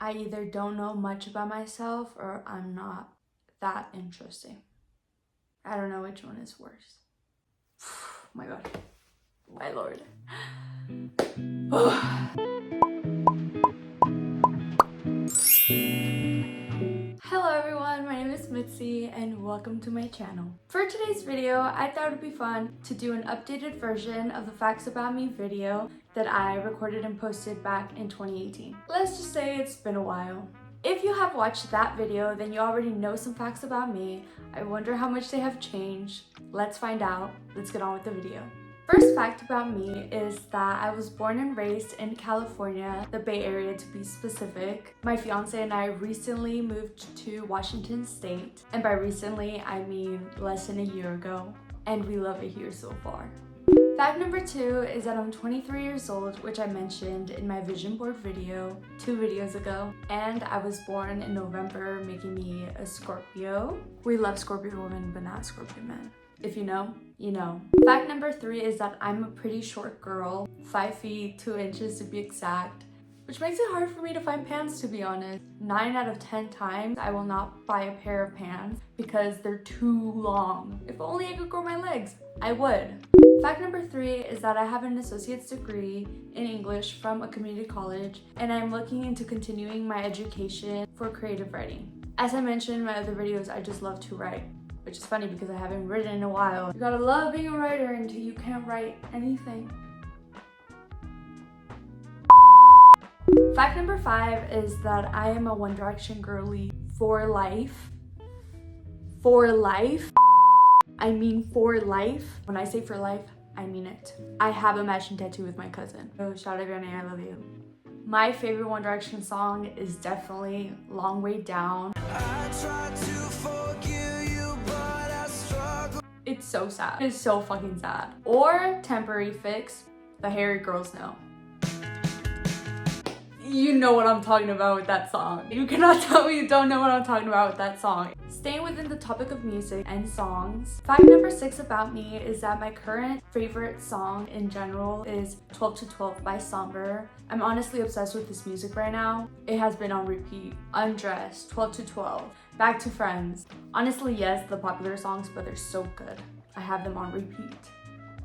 I either don't know much about myself or I'm not that interesting. I don't know which one is worse. My God, my Lord. Hello everyone, my name is Mitzy and welcome to my channel. For today's video, I thought it would be fun to do an updated version of the Facts About Me video that I recorded and posted back in 2018. Let's just say it's been a while. If you have watched that video, then you already know some facts about me. I wonder how much they have changed. Let's find out. Let's get on with the video. First fact about me is that I was born and raised in California, the Bay Area to be specific. My fiance and I recently moved to Washington State, and by recently I mean less than a year ago, and we love it here so far. Fact number 2 is that I'm 23 years old, which I mentioned in my vision board video 2 videos ago, and I was born in November, making me a Scorpio. We love Scorpio women, but not Scorpio men. If you know, you know. Fact number 3 is that I'm a pretty short girl, 5 feet 2 inches to be exact, which makes it hard for me to find pants, to be honest. 9 out of 10 times I will not buy a pair of pants because they're too long. If only I could grow my legs, I would. Fact number 3 is that I have an associate's degree in English from a community college, and I'm looking into continuing my education for creative writing. As I mentioned in my other videos, I just love to write. Which is funny because I haven't written in a while. You gotta love being a writer until you can't write anything. Fact number 5 is that I am a One Direction girly for life. For life. I mean for life. When I say for life, I mean it. I have a matching tattoo with my cousin. Oh, shout out Granny, I love you. My favorite One Direction song is definitely Long Way Down. I tried to forgive you, but I struggle. It's so sad. It's so fucking sad. Or Temporary Fix, the Hairy Girls Know. You know what I'm talking about with that song. You cannot tell me you don't know what I'm talking about with that song. Staying within the topic of music and songs, fact number 6 about me is that my current favorite song in general is 12 to 12 by Somber. I'm honestly obsessed with this music right now. It has been on repeat. Undressed, 12 to 12, Back to Friends. Honestly, yes, the popular songs, but they're so good. I have them on repeat.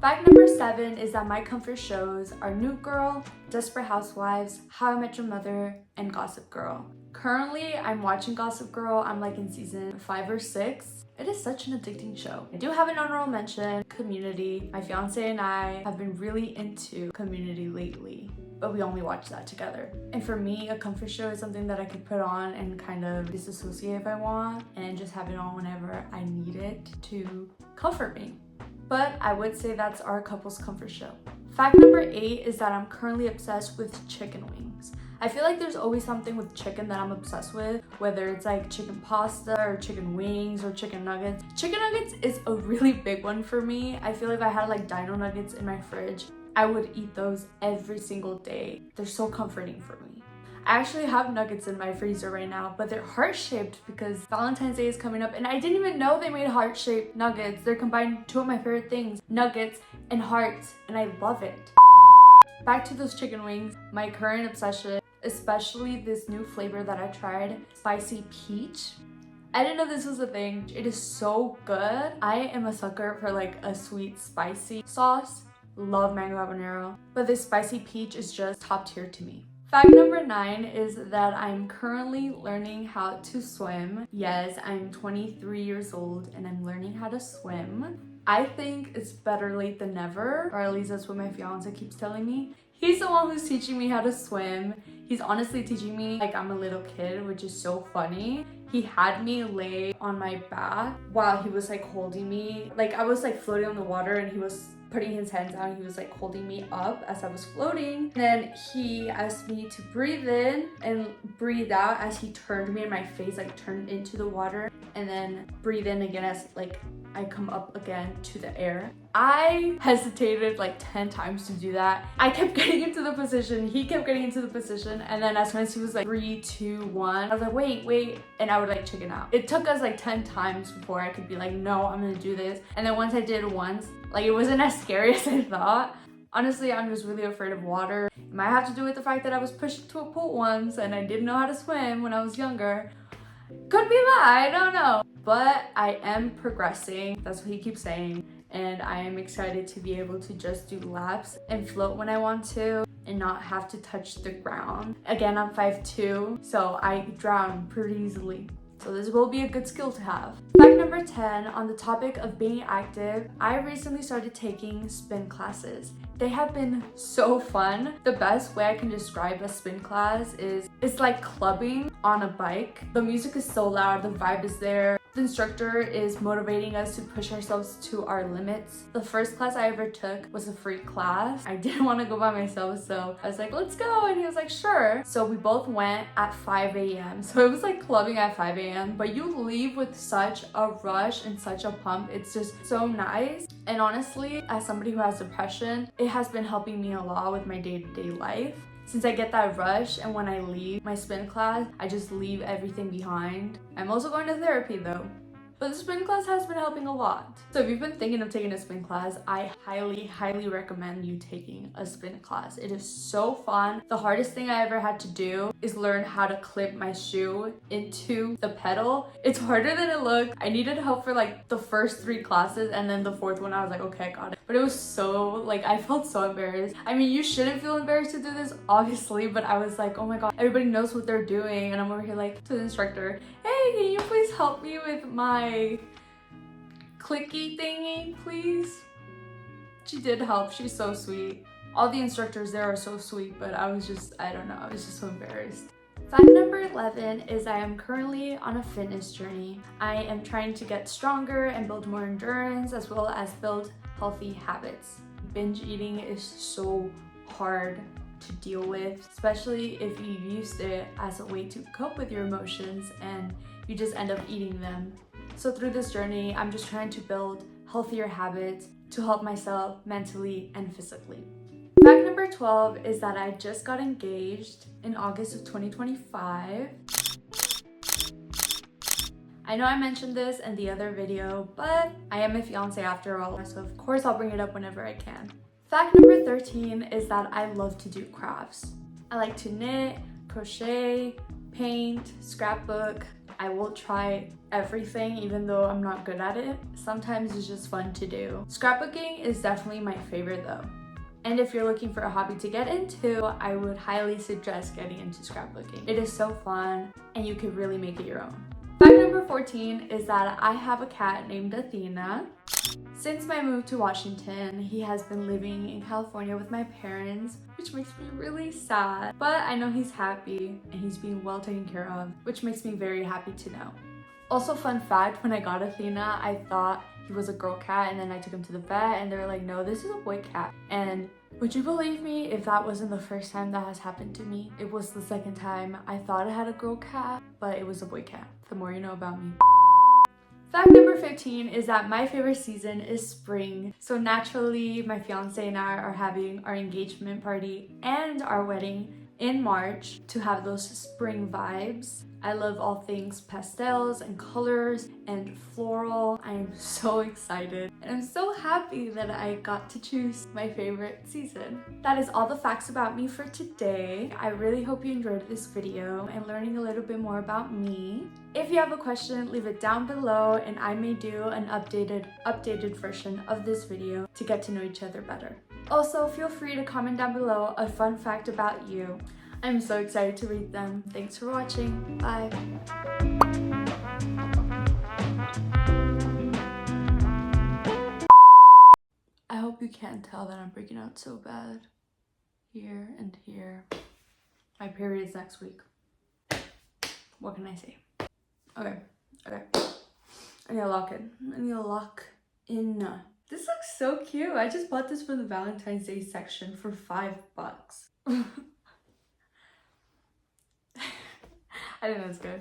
Fact number 7 is that my comfort shows are New Girl, Desperate Housewives, How I Met Your Mother, and Gossip Girl. Currently, I'm watching Gossip Girl. I'm like in season 5 or 6. It is such an addicting show. I do have an honorable mention, Community. My fiance and I have been really into Community lately, but we only watch that together. And for me, a comfort show is something that I could put on and kind of disassociate if I want, and just have it on whenever I need it to comfort me. But I would say that's our couple's comfort show. Fact number 8 is that I'm currently obsessed with chicken wings. I feel like there's always something with chicken that I'm obsessed with, whether it's like chicken pasta or chicken wings or chicken nuggets. Chicken nuggets is a really big one for me. I feel like if I had like dino nuggets in my fridge, I would eat those every single day. They're so comforting for me. I actually have nuggets in my freezer right now, but they're heart-shaped because Valentine's Day is coming up, and I didn't even know they made heart-shaped nuggets. They're combining 2 of my favorite things, nuggets and hearts, and I love it. Back to those chicken wings, my current obsession, especially this new flavor that I tried, spicy peach. I didn't know this was a thing. It is so good. I am a sucker for like a sweet spicy sauce. Love mango habanero, but this spicy peach is just top tier to me. Fact number 9 is that I'm currently learning how to swim. Yes, I'm 23 years old and I'm learning how to swim. I think it's better late than never, or at least that's what my fiance keeps telling me. He's the one who's teaching me how to swim. He's honestly teaching me like I'm a little kid, which is so funny. He had me lay on my back while he was like holding me. Like I was like floating on the water and he was putting his hands out. He was like holding me up as I was floating. Then he asked me to breathe in and breathe out as he turned me and my face like turned into the water, and then breathe in again as like I come up again to the air. I hesitated like 10 times to do that. I kept getting into the position, he kept getting into the position, and then as soon as he was like 3, 2, 1, I was like wait, and I would like chicken out. It took us like 10 times before I could be like, no, I'm gonna do this. And then once I did it once, like it wasn't as scary as I thought. Honestly, I'm just really afraid of water. Might have to do with the fact that I was pushed into a pool once and I didn't know how to swim when I was younger. Could be that, I don't know. But I am progressing, that's what he keeps saying. And I am excited to be able to just do laps and float when I want to and not have to touch the ground. Again, I'm 5'2", so I drown pretty easily. So this will be a good skill to have. Fact number 10, on the topic of being active, I recently started taking spin classes. They have been so fun. The best way I can describe a spin class is it's like clubbing on a bike. The music is so loud, the vibe is there. The instructor is motivating us to push ourselves to our limits. The first class I ever took was a free class. I didn't want to go by myself, so I was like, let's go. And he was like, sure. So we both went at 5 a.m. So it was like clubbing at 5 a.m. But you leave with such a rush and such a pump. It's just so nice. And honestly, as somebody who has depression, it has been helping me a lot with my day-to-day life. Since I get that rush, and when I leave my spin class, I just leave everything behind. I'm also going to therapy though. But the spin class has been helping a lot. So if you've been thinking of taking a spin class, I highly recommend you taking a spin class. It is so fun. The hardest thing I ever had to do is learn how to clip my shoe into the pedal. It's harder than it looks. I needed help for like the first 3 classes, and then the 4th one I was like, okay, I got it. But it was so, like, I felt so embarrassed. I mean, you shouldn't feel embarrassed to do this, obviously, but I was like, oh my god, everybody knows what they're doing. And I'm over here like to the instructor, hey, can you please help me with my clicky thingy, please? She did help. She's so sweet. All the instructors there are so sweet, but I was just, I don't know, I was just so embarrassed. Fact number 11 is I am currently on a fitness journey. I am trying to get stronger and build more endurance, as well as build healthy habits. Binge eating is so hard to deal with, especially if you used it as a way to cope with your emotions and you just end up eating them. So through this journey, I'm just trying to build healthier habits to help myself mentally and physically. Fact number 12 is that I just got engaged in August of 2025. I know I mentioned this in the other video, but I am a fiance after all, so of course I'll bring it up whenever I can. Fact number 13 is that I love to do crafts. I like to knit, crochet, paint, scrapbook. I will try everything even though I'm not good at it. Sometimes it's just fun to do. Scrapbooking is definitely my favorite though. And if you're looking for a hobby to get into, I would highly suggest getting into scrapbooking. It is so fun and you can really make it your own. Fact number 14 is that I have a cat named Athena. Since my move to Washington, he has been living in California with my parents, which makes me really sad. But I know he's happy and he's being well taken care of, which makes me very happy to know. Also, fun fact, when I got Athena, I thought he was a girl cat, and then I took him to the vet and they were like, no, this is a boy cat. And would you believe me if that wasn't the first time that has happened to me? It was the second time. I thought I had a girl cat, but it was a boy cat. The more you know about me. Fact number 15 is that my favorite season is spring. So naturally, my fiance and I are having our engagement party and our wedding in March to have those spring vibes. I love all things pastels and colors and floral. I am so excited and I'm so happy that I got to choose my favorite season. That is all the facts about me for today. I really hope you enjoyed this video and learning a little bit more about me. If you have a question, leave it down below and I may do an updated version of this video to get to know each other better. Also, feel free to comment down below a fun fact about you. I'm so excited to read them. Thanks for watching. Bye. I hope you can't tell that I'm breaking out so bad. Here and here. My period's next week. What can I say? Okay. I need to lock in. I need to lock in. This looks so cute. I just bought this for the Valentine's Day section for $5. I think that's good.